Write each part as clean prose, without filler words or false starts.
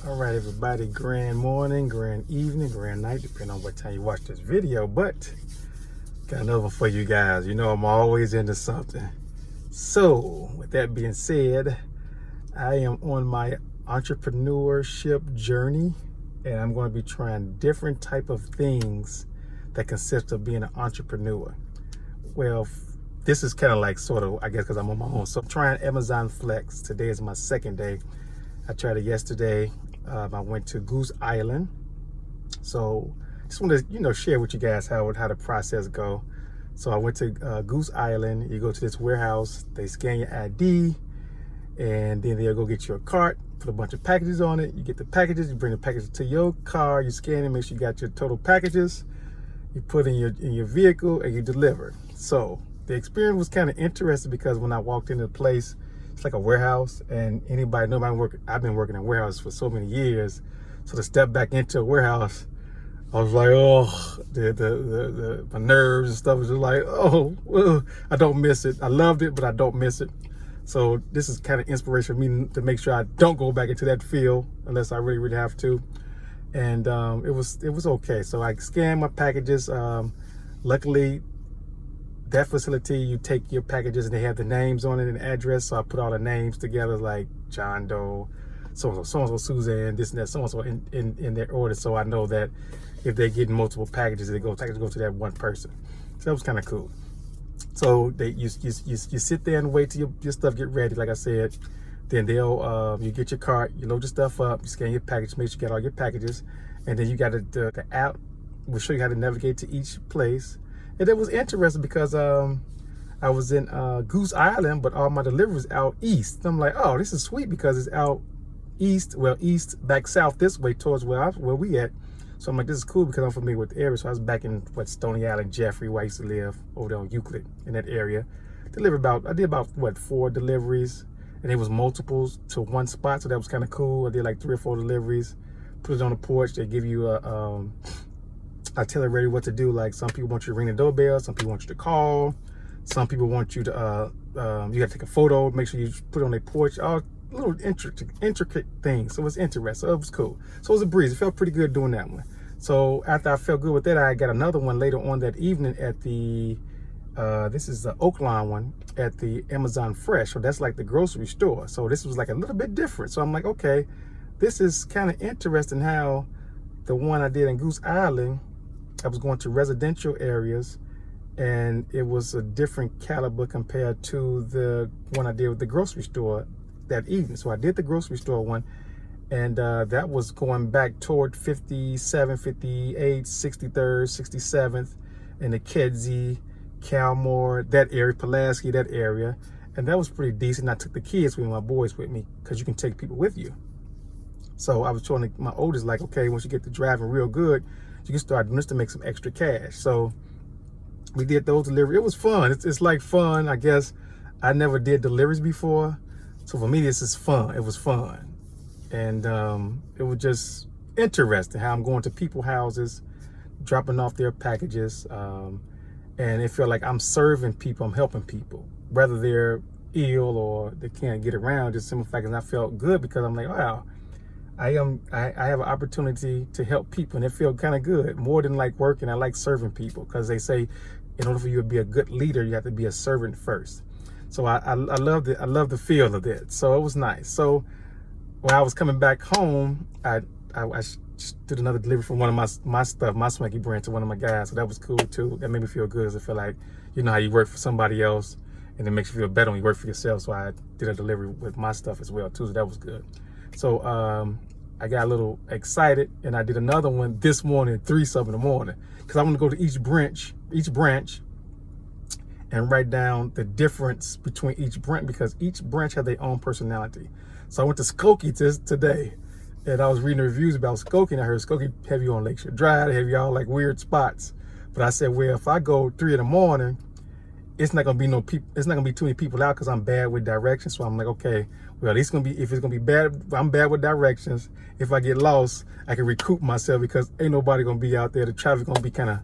All right, everybody, grand morning, grand evening, grand night, depending on what time you watch this video. But got another one for you guys. You know I'm always into something. So with that being said, I am on my entrepreneurship journey, and I'm going to be trying different type of things that consist of being an entrepreneur. Well, this is kind of like sort of, I guess, because I'm on my own. So I'm trying Amazon Flex. Today is my second day. I tried it yesterday. I went to Goose Island. So just want to, share with you guys how the process go. So I went to Goose Island. You go to this warehouse. They scan your ID, and then they'll go get you a cart, put a bunch of packages on it. You get the packages. You bring the packages to your car. You scan it, make sure you got your total packages. You put in your vehicle, and you deliver. So the experience was kind of interesting because when I walked into the place, it's like a warehouse, and I've been working in warehouses for so many years. So to step back into a warehouse, I was like, oh, my nerves and stuff was just like, oh, I don't miss it. I loved it, but I don't miss it. So this is kind of inspiration for me to make sure I don't go back into that field unless I really, really have to. And it was okay. So I scanned my packages. Luckily, that facility, you take your packages and they have the names on it and address. So I put all the names together, like John Doe, so-and-so Suzanne, this and that, so-and-so in their order. So I know that if they're getting multiple packages, packages go to that one person. So that was kind of cool. So you sit there and wait till your stuff get ready, like I said. Then you get your cart, you load your stuff up, you scan your package, make sure you got all your packages. And then you got the app will show you how to navigate to each place. And it was interesting because I was in Goose Island, but all my deliveries out east. I'm like, oh, this is sweet because it's out east, back south this way towards where we at. So I'm like, this is cool because I'm familiar with the area. So I was back in Stony Island, Jeffrey, where I used to live over there on Euclid in that area. I did about 4 deliveries, and it was multiples to one spot. So that was kind of cool. I did like 3 or 4 deliveries, put it on the porch. They give you I tell everybody what to do. Like, some people want you to ring the doorbell, some people want you to call, some people want you to you gotta take a photo, make sure you put it on their porch, all little intricate things. So it was interesting. So it was cool. So it was a breeze. It felt pretty good doing that one. So after I felt good with that, I got another one later on that evening at the this is the Oakland one at the Amazon Fresh. So that's like the grocery store. So this was like a little bit different. So I'm like, okay, this is kind of interesting how the one I did in Goose Island, I was going to residential areas, and it was a different caliber compared to the one I did with the grocery store that evening. So I did the grocery store one, and that was going back toward 57, 58, 63rd, 67th, and the Kedzie, Calmore, that area, Pulaski, that area. And that was pretty decent. I took the kids with me, my boys with me, because you can take people with you. So I was telling my oldest, like, okay, once you get to driving real good, you can start doing this to make some extra cash. So we did those deliveries. It was fun. It's like fun. I guess I never did deliveries before. So for me, this is fun. It was fun. And it was just interesting how I'm going to people's houses, dropping off their packages. And it felt like I'm serving people, I'm helping people, whether they're ill or they can't get around. Just simple fact, and I felt good because I'm like, wow, I have an opportunity to help people, and it felt kind of good. More than like working, I like serving people, because they say in order for you to be a good leader, you have to be a servant first. So I loved it. I love the feel of it. So it was nice. So when I was coming back home, I did another delivery from one of my stuff, my Swanky brand, to one of my guys. So that was cool too. That made me feel good, because I feel like, you know how you work for somebody else and it makes you feel better when you work for yourself. So I did a delivery with my stuff as well too. So that was good. So I got a little excited, and I did another one this morning at 3-something in the morning, because I want to go to each branch and write down the difference between each branch, because each branch had their own personality. So I went to Skokie today, and I was reading the reviews about Skokie, and I heard Skokie have you on Lakeshore Drive, they have you all like weird spots. But I said, well, if I go 3 in the morning, it's not gonna be it's not gonna be too many people out, because I'm bad with directions. So I'm like, okay, well, if it's gonna be bad, I'm bad with directions. If I get lost, I can recoup myself, because ain't nobody gonna be out there. The traffic gonna be kind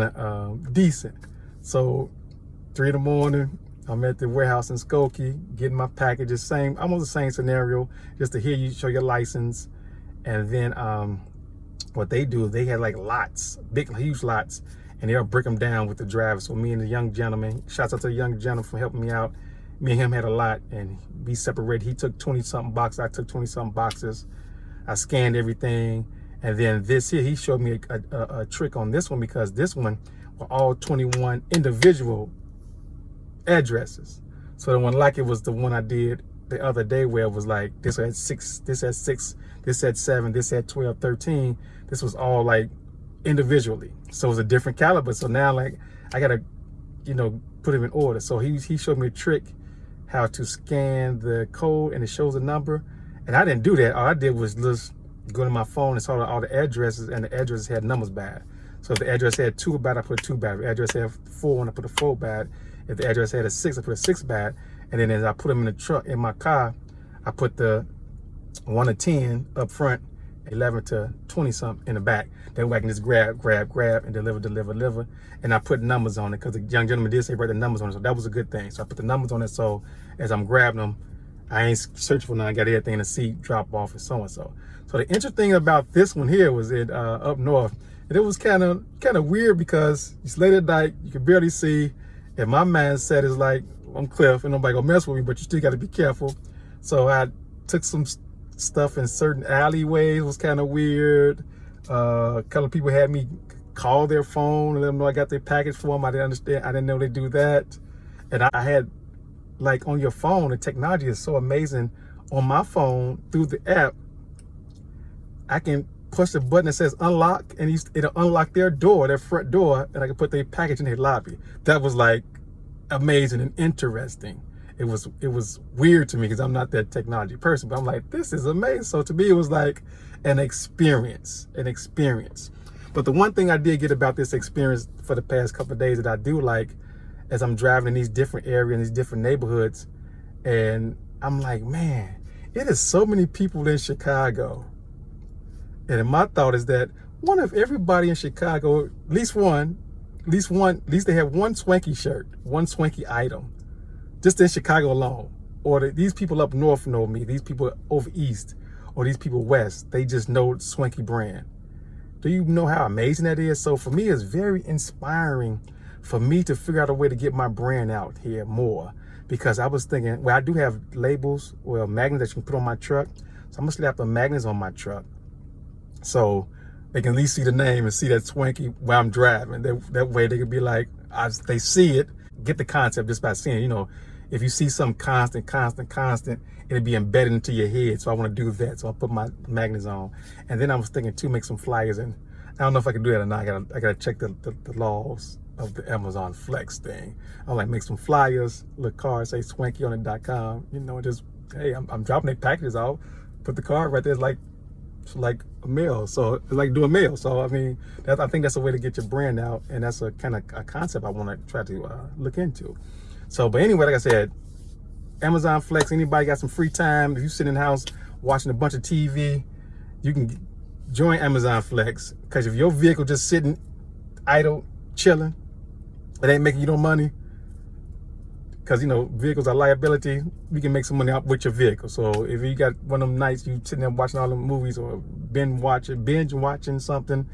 of decent. So 3 in the morning, I'm at the warehouse in Skokie getting my packages. Almost the same scenario, just to hear you show your license, And then what they do, they had like lots, big, huge lots, and they'll break them down with the driver. So me and the young gentleman, shouts out to the young gentleman for helping me out. Me and him had a lot, and we separated. He took 20-something boxes, I took 20-something boxes. I scanned everything, and then this here, he showed me a trick on this one, because this one were all 21 individual addresses. So the one like it was the one I did the other day, where it was like this had 6, this had 6, this had 7, this had 12, 13. This was all like individually, so it was a different caliber. So now like I gotta, you know, put them in order. So he showed me a trick how to scan the code, and it shows a number. And I didn't do that. All I did was just go to my phone and saw all the addresses, and the addresses had numbers bad. So if the address had 2 bad, I put a 2 bad. If the address had 4, I put a 4 bad. If the address had a 6, I put a 6 bad. And then as I put them in the truck, in my car, I put the 1 to 10 up front, 11 to 20 something in the back. That way I can just grab, and deliver. And I put numbers on it, because the young gentleman did say write the numbers on it. So that was a good thing. So I put the numbers on it, so as I'm grabbing them, I ain't searching for nothing. I got everything in the seat, drop off, and so and so. So the interesting thing about this one here was it up north, and it was kind of weird, because it's late at night, you can barely see, and my mindset is like, I'm Cliff, and nobody gonna mess with me, but you still got to be careful. So I took some stuff in certain alleyways. It was kind of weird. A couple of people had me call their phone and let them know I got their package for them. I didn't understand. I didn't know they do that. And I had, like, on your phone, the technology is so amazing. On my phone, through the app, I can push the button that says unlock, and it'll unlock their door, their front door, and I can put their package in their lobby. That was like amazing and interesting. It was weird to me, because I'm not that technology person, but I'm like, this is amazing. So to me, it was like an experience. But the one thing I did get about this experience for the past couple of days that I do like, as I'm driving in these different areas, in these different neighborhoods, and I'm like, man, it is so many people in Chicago. And my thought is that, what if everybody in Chicago, at least they have one swanky shirt, one swanky item, just in Chicago alone? Or these people up north know me, these people over east, or these people west, they just know swanky brand. Do you know how amazing that is? So for me, it's very inspiring for me to figure out a way to get my brand out here more. Because I was thinking, well, I do have labels, well, magnets that you can put on my truck. So I'm gonna slap the magnets on my truck, so they can at least see the name and see that swanky while I'm driving. That way they could be like, they see it, get the concept just by seeing, you know, if you see some constant, it'll be embedded into your head. So I want to do that. So I'll put my magnets on. And then I was thinking too, make some flyers. And I don't know if I can do that or not. I gotta check the laws of the Amazon Flex thing. I'm like, make some flyers, little card, say swanky on it.com, you know, just, hey, I'm dropping their packages off. Put the card right there, it's like a mail. So it's like doing mail. So I mean, I think that's a way to get your brand out, and that's a kind of a concept I want to try to look into. So, but anyway, like I said, Amazon Flex, anybody got some free time, if you sit in the house watching a bunch of TV, you can join Amazon Flex, because if your vehicle just sitting idle, chilling, it ain't making you no money, because, you know, vehicles are liability, we can make some money out with your vehicle. So if you got one of them nights you sitting there watching all the movies, or binge watching something,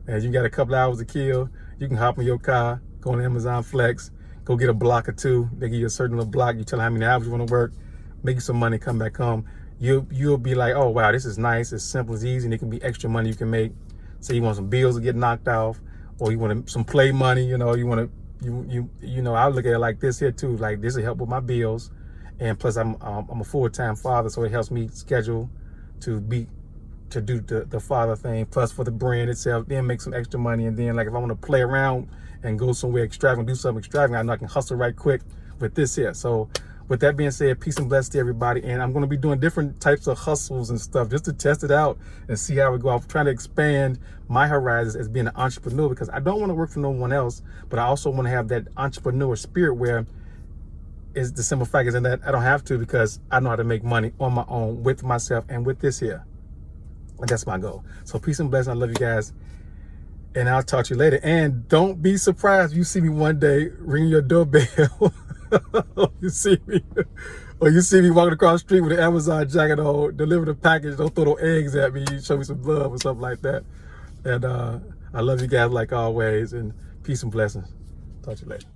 and you got a couple hours to kill, you can hop in your car, go on Amazon Flex, go get a block or 2. They give you a certain little block. You tell them how many hours you want to work, make you some money, come back home. You'll be like, oh wow, this is nice. It's simple, it's easy, and it can be extra money you can make. Say you want some bills to get knocked off, or you want some play money. You know, you know, I look at it like this here too. Like, this will help with my bills, and plus I'm a full-time father, so it helps me schedule to do the father thing. Plus for the brand itself, then make some extra money, and then like if I want to play around and go somewhere extravagant, do something extravagant, I know I can hustle right quick with this here. So with that being said, peace and blessings to everybody. And I'm going to be doing different types of hustles and stuff just to test it out and see how we go. I'm trying to expand my horizons as being an entrepreneur, because I don't want to work for no one else, but I also want to have that entrepreneur spirit, where is the simple fact is that I don't have to, because I know how to make money on my own with myself and with this here. And that's my goal. So peace and blessings. I love you guys. And I'll talk to you later. And don't be surprised if you see me one day ringing your doorbell You see me, or you see me walking across the street with an Amazon jacket on, deliver the package, don't throw no eggs at me, you show me some love or something like that. And I love you guys like always, and peace and blessings. Talk to you later.